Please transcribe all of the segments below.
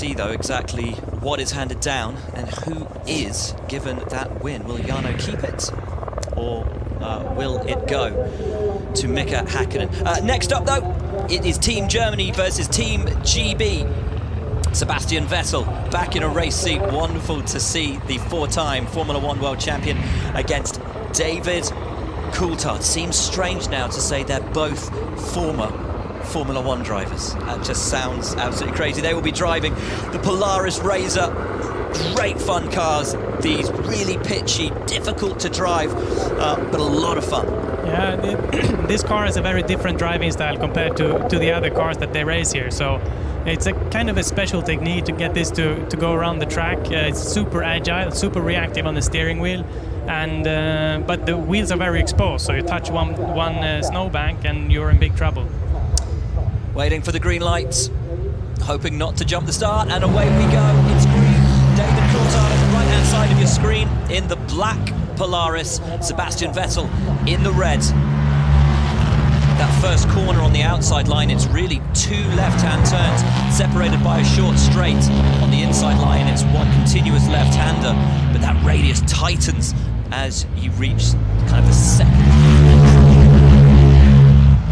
see, though, exactly what is handed down and who is given that win. Will Jarno keep it, or will it go to Mika Häkkinen? Next up, though, it is Team Germany versus Team GB. Sebastian Vettel back in a race seat. Wonderful to see the four-time Formula One world champion against David Coulthard. Seems strange now to say they're both former Formula One drivers. That just sounds absolutely crazy. They will be driving the Polaris Razor. Great fun cars. These really pitchy, difficult to drive, but a lot of fun. Yeah, this car has a very different driving style compared to the other cars that they race here. So it's a kind of a special technique to get this to go around the track. It's super agile, super reactive on the steering wheel, and but the wheels are very exposed. So you touch one snowbank and you're in big trouble. Waiting for the green lights, hoping not to jump the start, and away we go. It's green. David Coulthard on the right-hand side of your screen in the black Polaris. Sebastian Vettel in the red. That first corner on the outside line, it's really two left-hand turns separated by a short straight. On the inside line, it's one continuous left-hander, but that radius tightens as you reach kind of the second.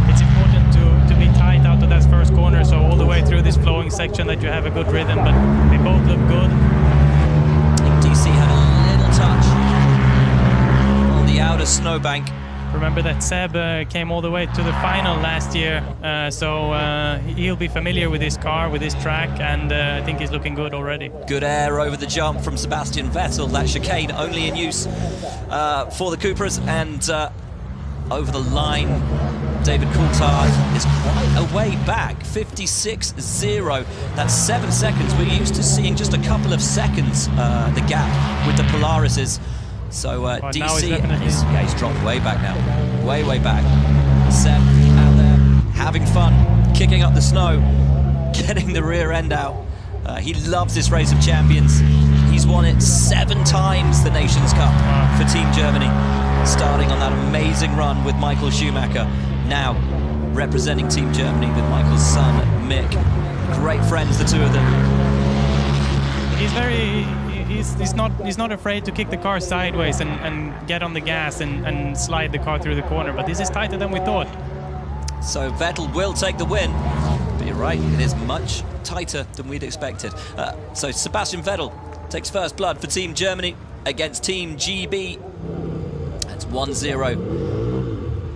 It's important to be tight out of that first corner, so all the way through this flowing section that you have a good rhythm, but they both look good. I think DC had a little touch on the outer snowbank. Remember that Seb came all the way to the final last year, so he'll be familiar with this car, with this track, and I think he's looking good already. Good air over the jump from Sebastian Vettel. That chicane only in use for the Cupras, and over the line, David Coulthard is quite a way back, 56.0. That's 7 seconds. We're used to seeing just a couple of seconds, the gap with the Polarises. So DC, he's dropped way back now, way back. Seb out there, having fun, kicking up the snow, getting the rear end out. He loves this race of champions. He's won it 7 times, the Nations Cup for Team Germany, starting on that amazing run with Michael Schumacher. Now representing Team Germany with Michael's son, Mick. Great friends, the two of them. He's not afraid to kick the car sideways and get on the gas and slide the car through the corner, but this is tighter than we thought. So Vettel will take the win, but you're right, it is much tighter than we'd expected. So Sebastian Vettel takes first blood for Team Germany against Team GB. That's 1-0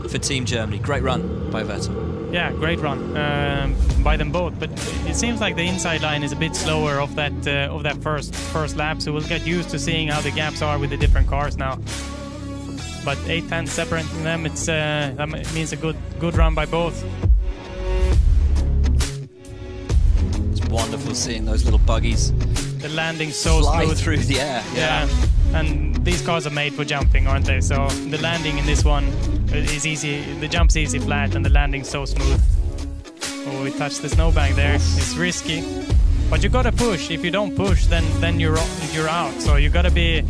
for Team Germany. Great run by Vettel. Yeah, great run by them both, but it seems like the inside line is a bit slower of that first lap, so we'll get used to seeing how the gaps are with the different cars now. But 8 tenths separating them, that means a good run by both. It's wonderful seeing those little buggies. The landing's so fly smooth through the air. Yeah, and these cars are made for jumping, aren't they? So the landing in this one is easy. The jump's easy flat, and the landing's so smooth. Oh, we touched the snowbank there. It's risky, but you gotta push. If you don't push, then you're out. So you gotta be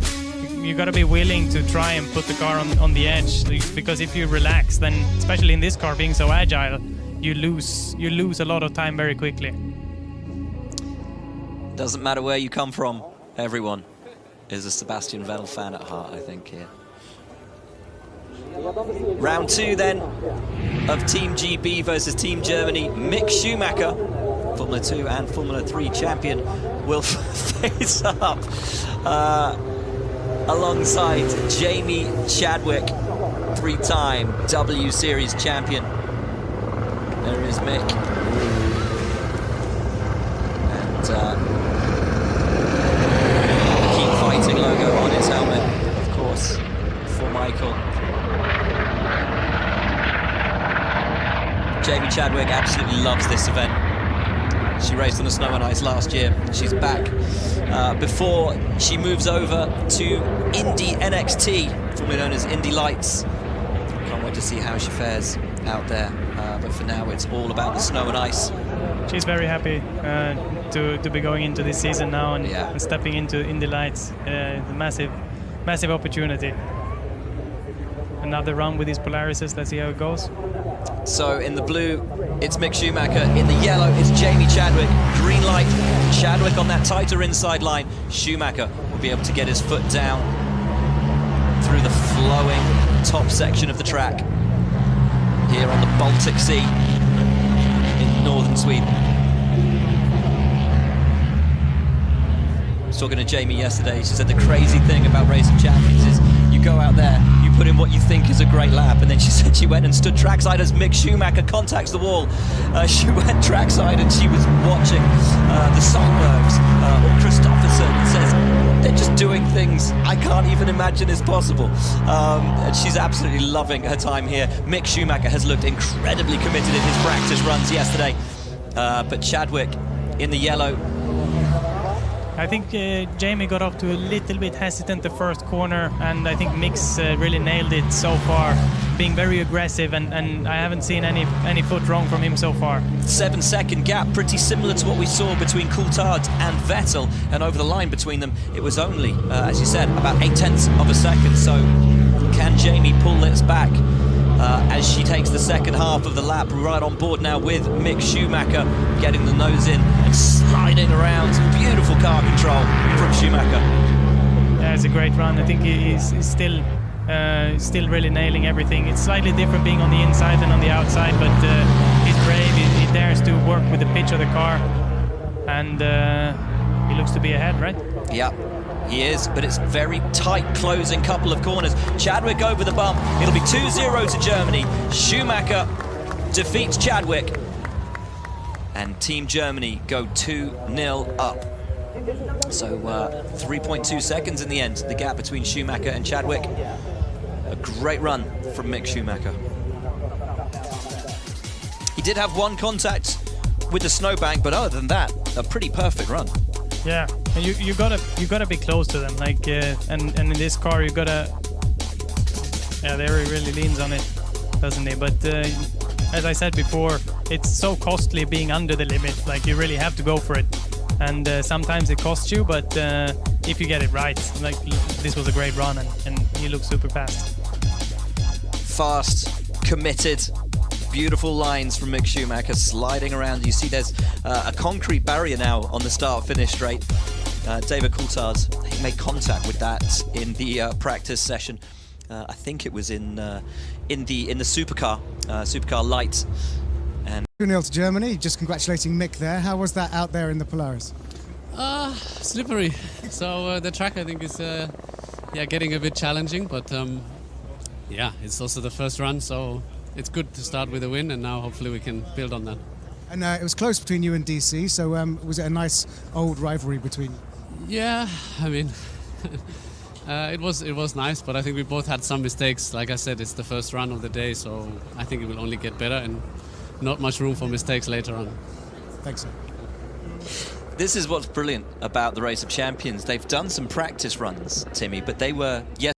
willing to try and put the car on the edge. Because if you relax, then especially in this car being so agile, you lose a lot of time very quickly. Doesn't matter where you come from, everyone is a Sebastian Vettel fan at heart, I think, here. Round 2 then of Team GB versus Team Germany. Mick Schumacher, Formula 2 and Formula 3 champion, will face up alongside Jamie Chadwick, 3-time W Series champion. There is Mick. And fighting logo on his helmet, of course, for Michael. Jamie Chadwick absolutely loves this event. She raced on the snow and ice last year. She's back before she moves over to Indy NXT, formerly known as Indy Lights. Can't wait to see how she fares out there. But for now, it's all about the snow and ice. She's very happy to be going into this season now and, yeah, and stepping into Indy Lights. A massive opportunity. Another run with these Polarises. Let's see how it goes. So in the blue, it's Mick Schumacher. In the yellow, it's Jamie Chadwick. Green light Chadwick on that tighter inside line. Schumacher will be able to get his foot down through the flowing top section of the track here on the Baltic Sea in northern Sweden. I was talking to Jamie yesterday. She said the crazy thing about Race of Champions is you go out there, you put in what you think is a great lap, and then she said she went and stood trackside as Mick Schumacher contacts the wall. She went trackside and she was watching the Solbergs or Christopherson, and says they're just doing things I can't even imagine is possible. And she's absolutely loving her time here. Mick Schumacher has looked incredibly committed in his practice runs yesterday, but Chadwick in the yellow. I think Jamie got off to a little bit hesitant the first corner, and I think Mick's really nailed it so far, being very aggressive, and I haven't seen any foot wrong from him so far. 7-second gap, pretty similar to what we saw between Coulthard and Vettel, and over the line between them it was only, as you said, about 0.8 of a second. So can Jamie pull this back as she takes the second half of the lap, right on board now with Mick Schumacher, getting the nose in and sliding around. Beautiful car control from Schumacher. Yeah, it's a great run. I think he's still really nailing everything. It's slightly different being on the inside than on the outside, but he's brave. He dares to work with the pitch of the car, and he looks to be ahead, right? Yeah. He is, but it's very tight closing couple of corners. Chadwick over the bump. It'll be 2-0 to Germany. Schumacher defeats Chadwick, and Team Germany go 2-0 up. So 3.2 seconds in the end, the gap between Schumacher and Chadwick. A great run from Mick Schumacher. He did have one contact with the snowbank, but other than that, a pretty perfect run. Yeah, and you gotta be close to them, like and in this car you gotta. Yeah, there he really leans on it, doesn't he? But as I said before, it's so costly being under the limit. Like you really have to go for it, and sometimes it costs you. But if you get it right, like this was a great run, and he looks super fast. Fast, committed. Beautiful lines from Mick Schumacher sliding around. You see there's a concrete barrier now on the start-finish straight. David Coulthard, he made contact with that in the practice session. I think it was in the supercar light. And 2-0 to Germany. Just congratulating Mick there. How was that out there in the Polaris? Slippery. So the track I think is getting a bit challenging, but yeah, it's also the first run, so it's good to start with a win, and now hopefully we can build on that. And it was close between you and DC, so was it a nice old rivalry between you? Yeah, I mean, it was nice, but I think we both had some mistakes. Like I said, it's the first run of the day, so I think it will only get better, and not much room for mistakes later on. Thanks, sir. this is what's brilliant about the Race of Champions. They've done some practice runs, Timmy, but they were, yes,